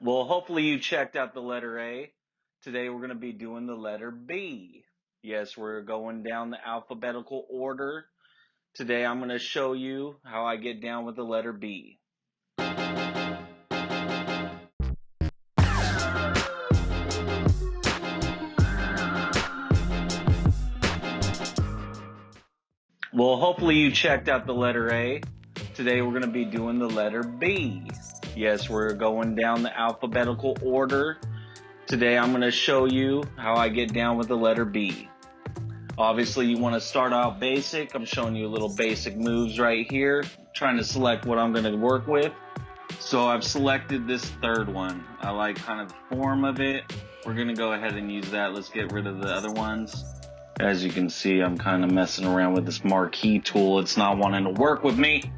Well, hopefully you checked out the letter A. Today we're going to be doing the letter B. Yes, we're going down the alphabetical order. Today I'm going to show you how I get down with the letter B. Well, hopefully you checked out the letter A. Today we're going to be doing the letter B. Yes, we're going down the alphabetical order. Today I'm going to show you how I get down with the letter B. Obviously you want to start out basic. I'm showing you little basic moves right here, trying to select what I'm going to work with. So I've selected this third one. I like kind of the form of it. We're going to go ahead and use that. Let's get rid of the other ones. As you can see, I'm kind of messing around with this marquee tool. It's not wanting to work with me.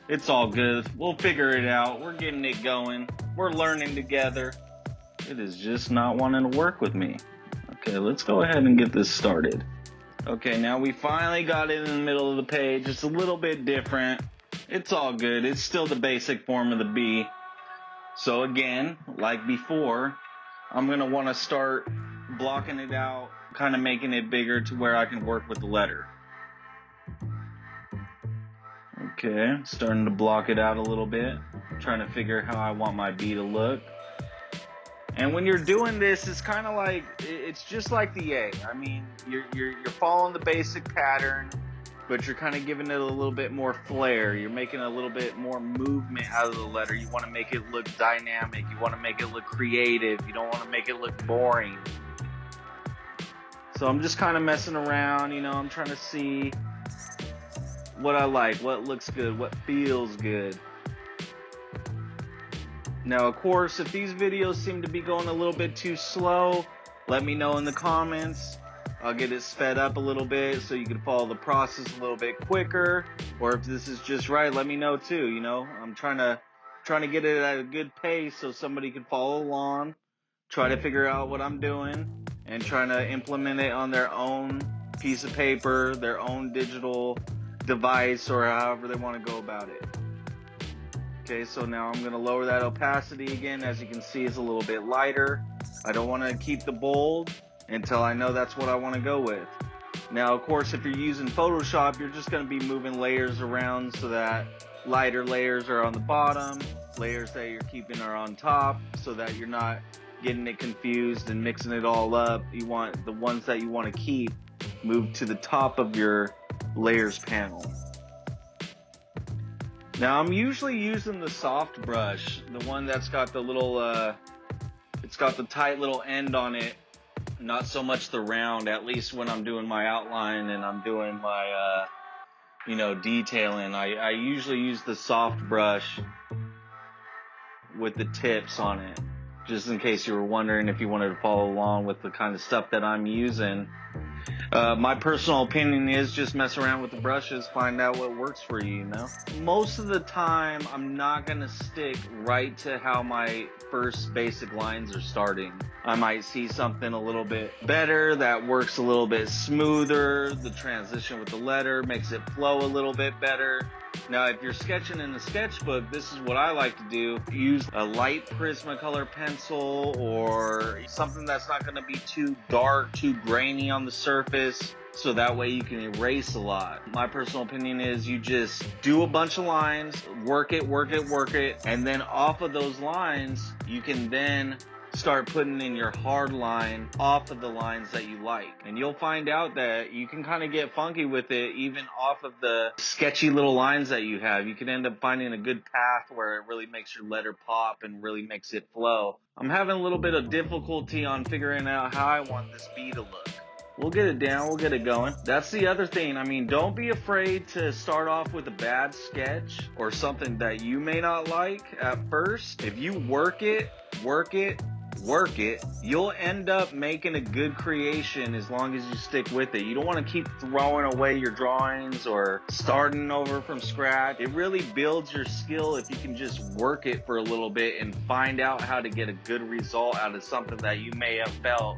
It's all good. We'll figure it out. We're getting it going. We're learning together. It is just not wanting to work with me. Okay, let's go ahead and get this started. Okay, now we finally got it in the middle of the page. It's a little bit different. It's all good. It's still the basic form of the B. So again, like before, I'm going to want to start blocking it out, kind of making it bigger to where I can work with the letter. Okay, starting to block it out a little bit, trying to figure how I want my B to look. And when you're doing this, it's kind of like, it's just like the A. I mean, you're following the basic pattern, but you're kind of giving it a little bit more flair. You're making a little bit more movement out of the letter. You want to make it look dynamic. You want to make it look creative. You don't want to make it look boring. So I'm just kind of messing around, I'm trying to see what I like, what looks good, what feels good. Now, of course, if these videos seem to be going a little bit too slow, let me know in the comments. I'll get it sped up a little bit so you can follow the process a little bit quicker. Or if this is just right, let me know too. I'm trying to get it at a good pace so somebody can follow along, try to figure out what I'm doing, and trying to implement it on their own piece of paper, their own digital device, or however they want to go about it. Okay, so now I'm going to lower that opacity again. As you can see, it's a little bit lighter. I don't want to keep the bold until I know that's what I want to go with. Now, of course, if you're using Photoshop, you're just going to be moving layers around so that lighter layers are on the bottom, layers that you're keeping are on top, so that you're not getting it confused and mixing it all up. You want the ones that you want to keep moved to the top of your layers panel. Now I'm usually using the soft brush, the one that's got the little, it's got the tight little end on it, not so much the round, at least when I'm doing my outline and I'm doing my, detailing. I usually use the soft brush with the tips on it, just in case you were wondering if you wanted to follow along with the kind of stuff that I'm using. My personal opinion is just mess around with the brushes, find out what works for you, Most of the time, I'm not going to stick right to how my first basic lines are starting. I might see something a little bit better that works a little bit smoother. The transition with the letter makes it flow a little bit better. Now, if you're sketching in the sketchbook, this is what I like to do. Use a light Prismacolor pencil or something that's not going to be too dark, too grainy on the surface, so that way you can erase a lot. My personal opinion is you just do a bunch of lines, work it, and then off of those lines, you can then start putting in your hard line off of the lines that you like. And you'll find out that you can kind of get funky with it even off of the sketchy little lines that you have. You can end up finding a good path where it really makes your letter pop and really makes it flow. I'm having a little bit of difficulty on figuring out how I want this B to look. We'll get it down, we'll get it going. That's the other thing. don't be afraid to start off with a bad sketch or something that you may not like at first. If you work it, you'll end up making a good creation as long as you stick with it. You don't want to keep throwing away your drawings or starting over from scratch. It really builds your skill if you can just work it for a little bit and find out how to get a good result out of something that you may have felt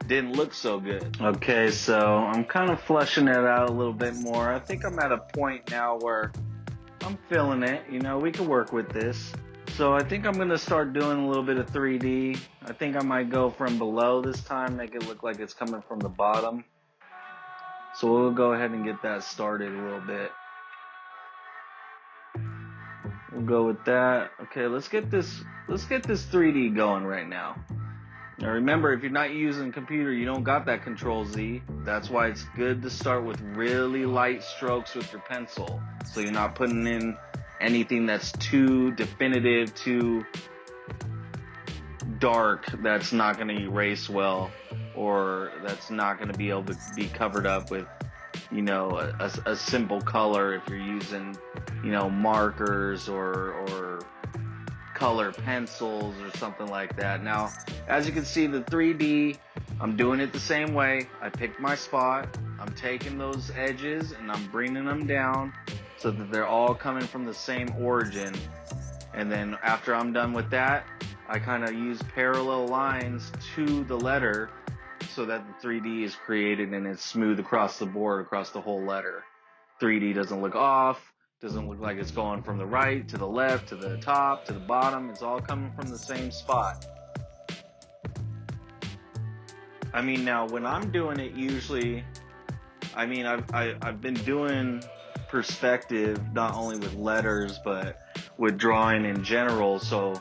didn't look so good. Okay, so I'm kind of fleshing it out a little bit more. I think I'm at a point now where I'm feeling it. We can work with this. So I think I'm going to start doing a little bit of 3D. I think I might go from below this time, make it look like it's coming from the bottom. So we'll go ahead and get that started a little bit. We'll go with that. Okay, let's get this 3D going right now. Now remember, if you're not using a computer, you don't got that Control Z. That's why it's good to start with really light strokes with your pencil. So you're not putting in anything that's too definitive, too dark, that's not going to erase well, or that's not going to be able to be covered up with, you know, a simple color if you're using, you know, markers or color pencils or something like that. Now, as you can see, the 3D, I'm doing it the same way. I picked my spot, I'm taking those edges and I'm bringing them down so that they're all coming from the same origin. And then after I'm done with that, I kind of use parallel lines to the letter so that the 3D is created and it's smooth across the board, across the whole letter. 3D doesn't look off, doesn't look like it's going from the right to the left to the top to the bottom. It's all coming from the same spot. I mean, now when I'm doing it, usually, I mean, I've been doing perspective not only with letters but with drawing in general, so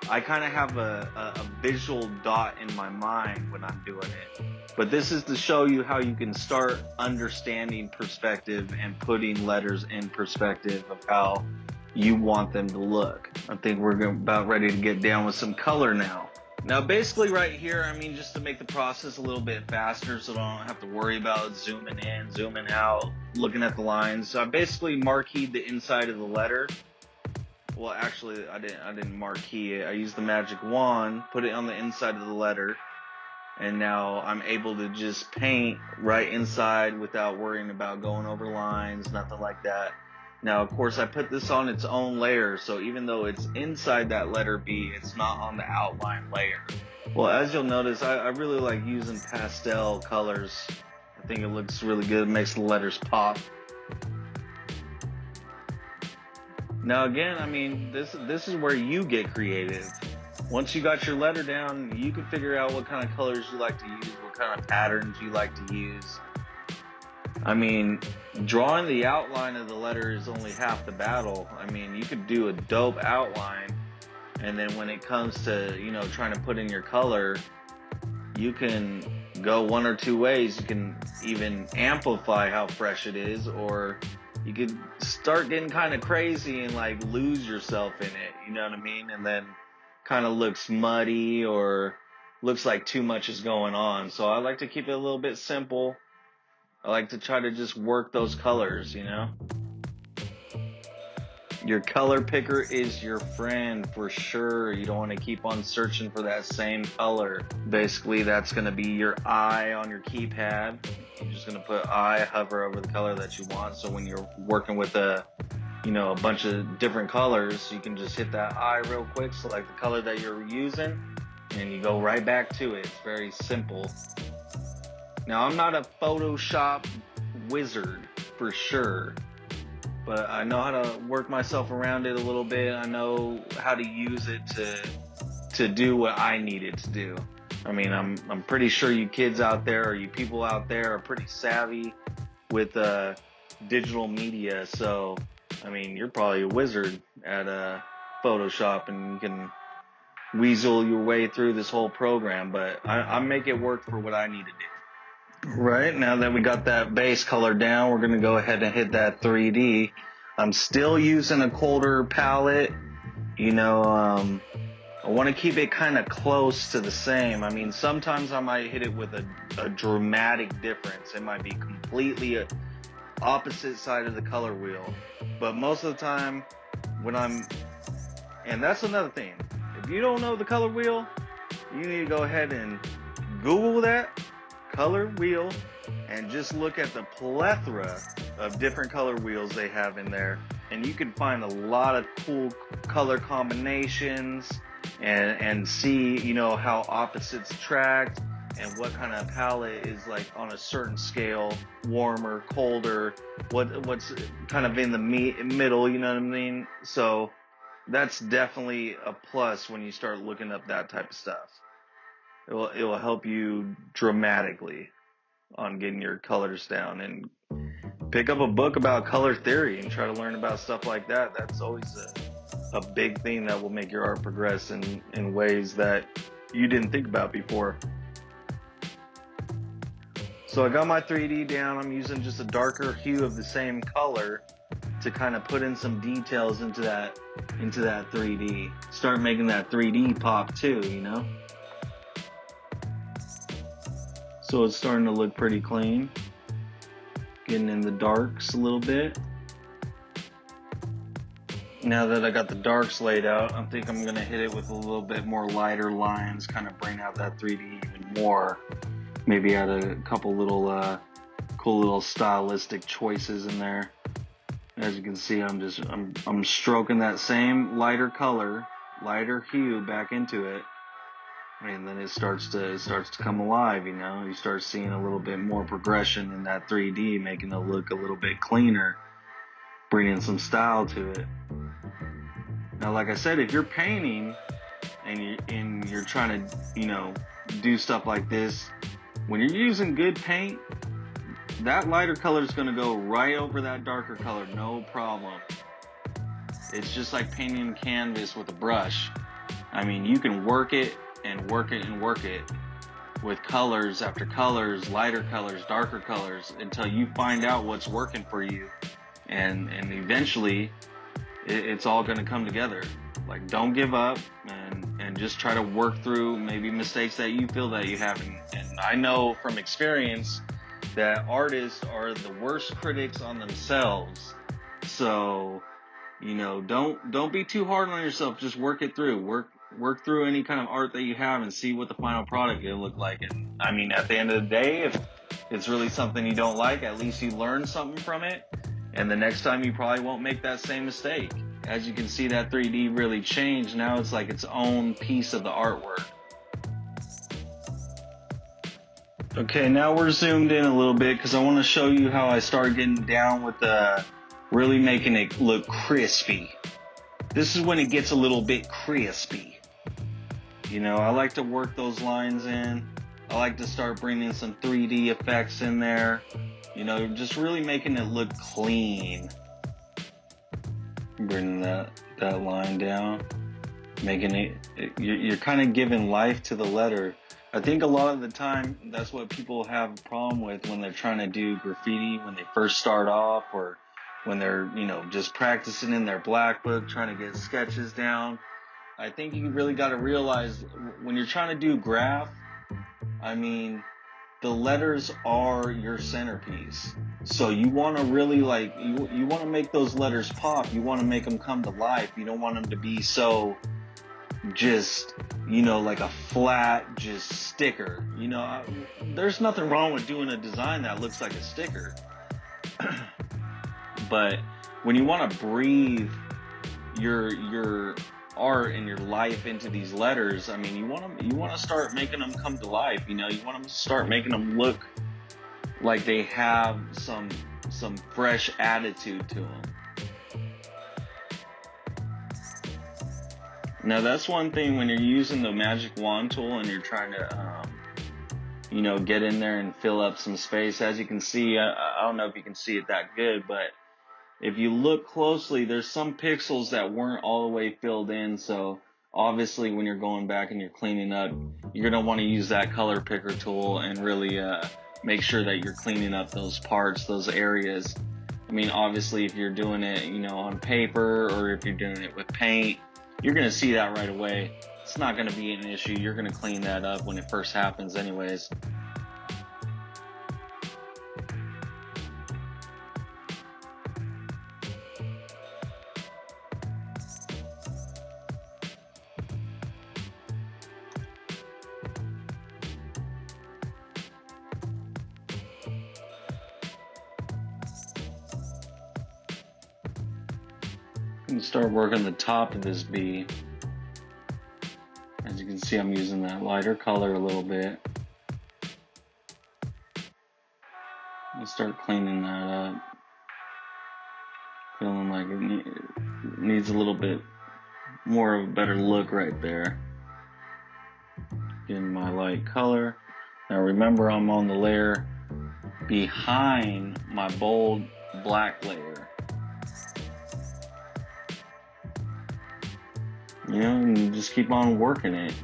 I kind of have a visual dot in my mind when I'm doing it. But this is to show you how you can start understanding perspective and putting letters in perspective of how you want them to look. I think we're about ready to get down with some color now. Now basically right here, I mean, just to make the process a little bit faster so I don't have to worry about zooming in, zooming out, looking at the lines. So I basically marqueed the inside of the letter. Well, actually, I didn't marquee it. I used the magic wand, put it on the inside of the letter, and now I'm able to just paint right inside without worrying about going over lines, nothing like that. Now, of course, I put this on its own layer, so even though it's inside that letter B, it's not on the outline layer. Well, as you'll notice, I really like using pastel colors. I think it looks really good. It makes the letters pop. Now again, I mean, this is where you get creative. Once you got your letter down, you can figure out what kind of colors you like to use, what kind of patterns you like to use. I mean, drawing the outline of the letter is only half the battle. I mean, you could do a dope outline, and then when it comes to, you know, trying to put in your color, you can go one or two ways. You can even amplify how fresh it is, or you could start getting kind of crazy and like lose yourself in it, you know what I mean? And then kind of looks muddy or looks like too much is going on. So I like to keep it a little bit simple. I like to try to just work those colors, you know? Your color picker is your friend for sure. You don't want to keep on searching for that same color. Basically, that's going to be your eye on your keypad. You're just going to put eye, hover over the color that you want. So when you're working with a bunch of different colors, you can just hit that eye real quick, select the color that you're using, and you go right back to it. It's very simple. Now, I'm not a Photoshop wizard for sure, but I know how to work myself around it a little bit. I know how to use it to do what I need it to do. I mean, I'm pretty sure you kids out there or you people out there are pretty savvy with digital media. So, I mean, you're probably a wizard at Photoshop and you can weasel your way through this whole program. But I make it work for what I need to do. Right, now that we got that base color down, we're going to go ahead and hit that 3D. I'm still using a colder palette. You know, I want to keep it kind of close to the same. I mean, sometimes I might hit it with a dramatic difference. It might be completely opposite side of the color wheel. But most of the time, and that's another thing. If you don't know the color wheel, you need to go ahead and Google that color wheel and just look at the plethora of different color wheels they have in there, and you can find a lot of cool color combinations and see, you know, how opposites attract and what kind of palette is like on a certain scale, warmer, colder, what's kind of in the middle, you know what I mean? So that's definitely a plus when you start looking up that type of stuff. It will help you dramatically on getting your colors down, and pick up a book about color theory and try to learn about stuff like that. That's always a big thing that will make your art progress in ways that you didn't think about before. So I got my 3D down. I'm using just a darker hue of the same color to kind of put in some details into that 3D. Start making that 3D pop too, you know? So it's starting to look pretty clean. Getting in the darks a little bit. Now that I got the darks laid out, I think I'm gonna hit it with a little bit more lighter lines, kind of bring out that 3D even more. Maybe add a couple little cool little stylistic choices in there. As you can see, I'm stroking that same lighter color, lighter hue back into it, and then it starts to come alive. You know, you start seeing a little bit more progression in that 3D, making it look a little bit cleaner, bringing some style to it. Now, like I said, if you're painting and you're trying to, you know, do stuff like this, when you're using good paint, that lighter color is going to go right over that darker color, no problem. It's just like painting canvas with a brush. I mean, you can work it and work it and work it with colors after colors, lighter colors, darker colors, until you find out what's working for you. And eventually, it's all going to come together. Like, don't give up, and just try to work through maybe mistakes that you feel that you have. And I know from experience that artists are the worst critics on themselves. So, you know, don't be too hard on yourself. Just work it through. Work through any kind of art that you have and see what the final product will look like. And I mean, at the end of the day, if it's really something you don't like, at least you learn something from it. And the next time you probably won't make that same mistake. As you can see, that 3D really changed. Now it's like its own piece of the artwork. Okay, now we're zoomed in a little bit because I want to show you how I start getting down with really making it look crispy. This is when it gets a little bit crispy. You know, I like to work those lines in. I like to start bringing some 3D effects in there. You know, just really making it look clean. Bringing that line down. Making it you're kind of giving life to the letter. I think a lot of the time that's what people have a problem with when they're trying to do graffiti when they first start off, or when they're, you know, just practicing in their black book, trying to get sketches down. I think you really got to realize when you're trying to do graph, I mean, the letters are your centerpiece. So you want to really you want to make those letters pop. You want to make them come to life. You don't want them to be so just, you know, like a flat just sticker. You know, there's nothing wrong with doing a design that looks like a sticker. But when you want to breathe your art and your life into these letters, I mean, you want to start making them come to life. You know, you want to start making them look like they have some fresh attitude to them. Now that's one thing when you're using the magic wand tool and you're trying to, you know, get in there and fill up some space. As you can see, I don't know if you can see it that good, but if you look closely, there's some pixels that weren't all the way filled in. So obviously when you're going back and you're cleaning up, you're going to want to use that color picker tool and really make sure that you're cleaning up those parts, those areas. I mean, obviously if you're doing it, you know, on paper, or if you're doing it with paint, you're going to see that right away. It's not going to be an issue. You're going to clean that up when it first happens anyways. And start working the top of this B. As you can see, I'm using that lighter color a little bit. I'll start cleaning that up. Feeling like it needs a little bit more of a better look right there. Getting my light color. Now remember, I'm on the layer behind my bold black layer. You know, and you just keep on working it.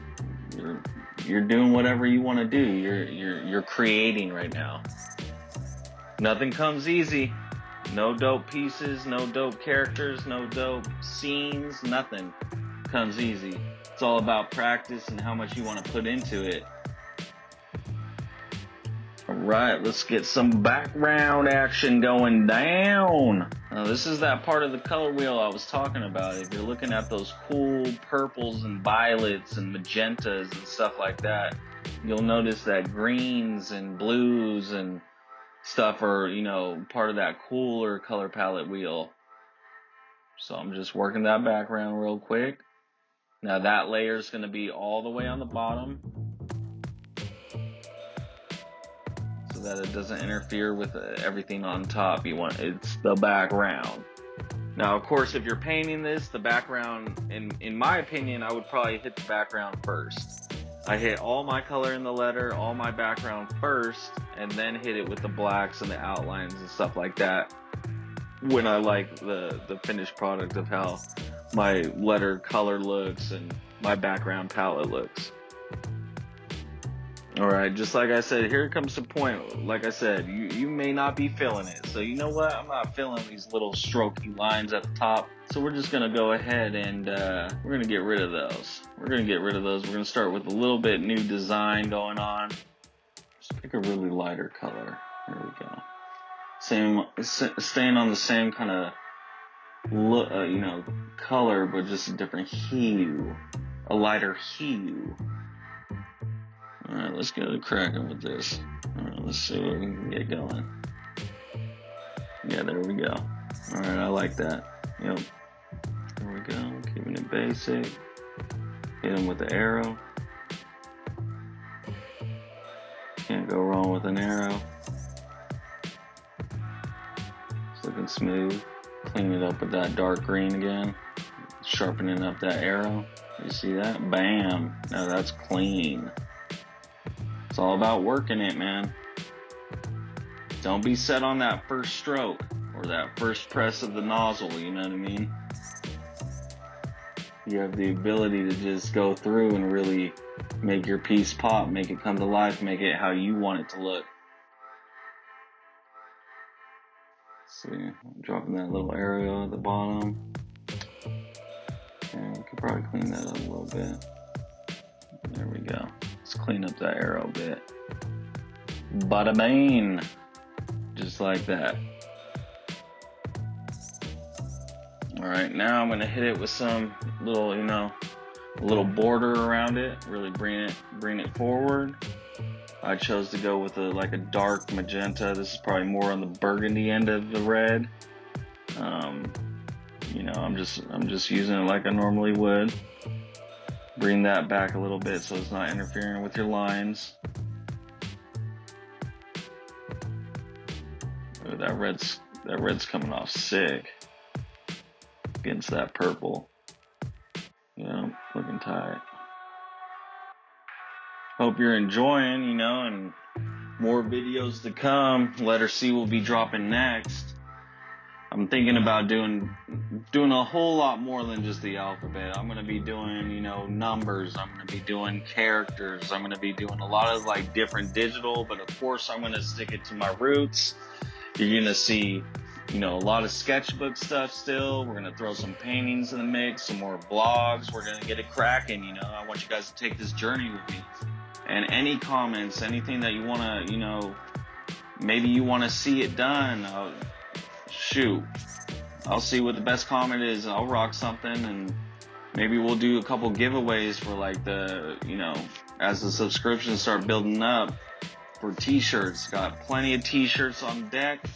You're doing whatever you want to do. You're creating right now. Nothing comes easy. No dope pieces, no dope characters, no dope scenes, nothing comes easy. It's all about practice and how much you want to put into it. Alright, let's get some background action going down. Now this is that part of the color wheel I was talking about. If you're looking at those cool purples and violets and magentas and stuff like that, you'll notice that greens and blues and stuff are, you know, part of that cooler color palette wheel. So I'm just working that background real quick. Now that layer is going to be all the way on the bottom so that it doesn't interfere with everything on top. It's the background. Now, of course, if you're painting this, the background, in my opinion, I would probably hit the background first. I hit all my color in the letter, all my background first, and then hit it with the blacks and the outlines and stuff like that when I like the finished product of how my letter color looks and my background palette looks. Alright, just like I said, here comes the point. Like I said, you may not be feeling it. So you know what? I'm not feeling these little strokey lines at the top. So we're just going to go ahead and we're going to get rid of those. We're going to get rid of those. We're going to start with a little bit new design going on. Just pick a really lighter color. There we go. Staying on the same kind of look, color, but just a different hue. A lighter hue. Alright, let's get it cracking with this. Alright, let's see what we can get going. Yeah, there we go. Alright, I like that. Yep. There we go. Keeping it basic. Hit him with the arrow. Can't go wrong with an arrow. It's looking smooth. Clean it up with that dark green again. Sharpening up that arrow. You see that? Bam! Now that's clean. It's all about working it, man. Don't be set on that first stroke or that first press of the nozzle, you know what I mean? You have the ability to just go through and really make your piece pop, make it come to life, make it how you want it to look. Let's see, I'm dropping that little arrow at the bottom. And we could probably clean that up a little bit. There we go. Let's clean up that arrow a bit. Bada bing! Just like that. Alright, now I'm gonna hit it with some little, a little border around it. Really bring it forward. I chose to go with a dark magenta. This is probably more on the burgundy end of the red. I'm just using it like I normally would. Bring that back a little bit so it's not interfering with your lines. Ooh, that red's coming off sick against that purple. Looking tight. Hope you're enjoying, and more videos to come. Letter C will be dropping next. I'm thinking about doing a whole lot more than just the alphabet. I'm gonna be doing, numbers. I'm gonna be doing characters. I'm gonna be doing a lot of different digital, but of course I'm gonna stick it to my roots. You're gonna see, a lot of sketchbook stuff still. We're gonna throw some paintings in the mix, some more blogs. We're gonna get it cracking. I want you guys to take this journey with me. And any comments, anything that you wanna, maybe you wanna see it done. Shoot, I'll see what the best comment is. I'll rock something, and maybe we'll do a couple giveaways for as the subscriptions start building up for t-shirts. Got plenty of t-shirts on deck.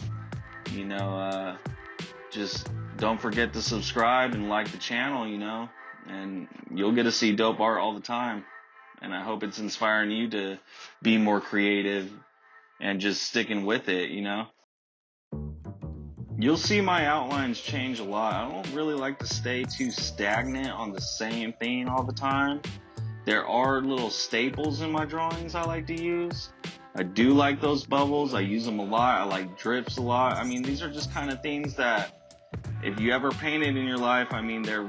Just don't forget to subscribe and like the channel, and you'll get to see dope art all the time. And I hope it's inspiring you to be more creative and just sticking with it, You'll see my outlines change a lot. I don't really like to stay too stagnant on the same thing all the time. There are little staples in my drawings I like to use. I do like those bubbles. I use them a lot. I like drips a lot. I mean, these are just kind of things that if you ever painted in your life, I mean, they're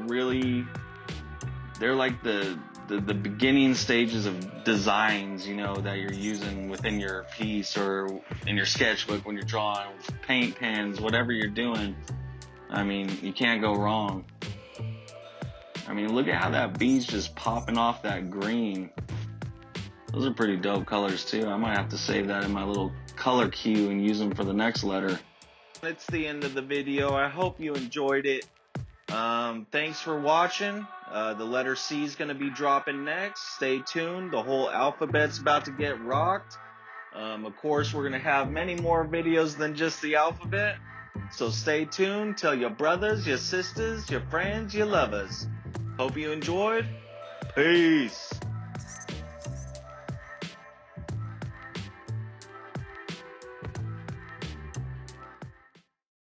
like the beginning stages of designs, you know, that you're using within your piece or in your sketchbook when you're drawing, paint pens, whatever you're doing. I mean, you can't go wrong. I mean, look at how that bee's just popping off that green. Those are pretty dope colors too. I might have to save that in my little color queue and use them for the next letter. It's the end of the video. I hope you enjoyed it. Thanks for watching. The letter C is going to be dropping next. Stay tuned. The whole alphabet's about to get rocked. Of course, we're going to have many more videos than just the alphabet. So stay tuned. Tell your brothers, your sisters, your friends, your lovers. Hope you enjoyed. Peace.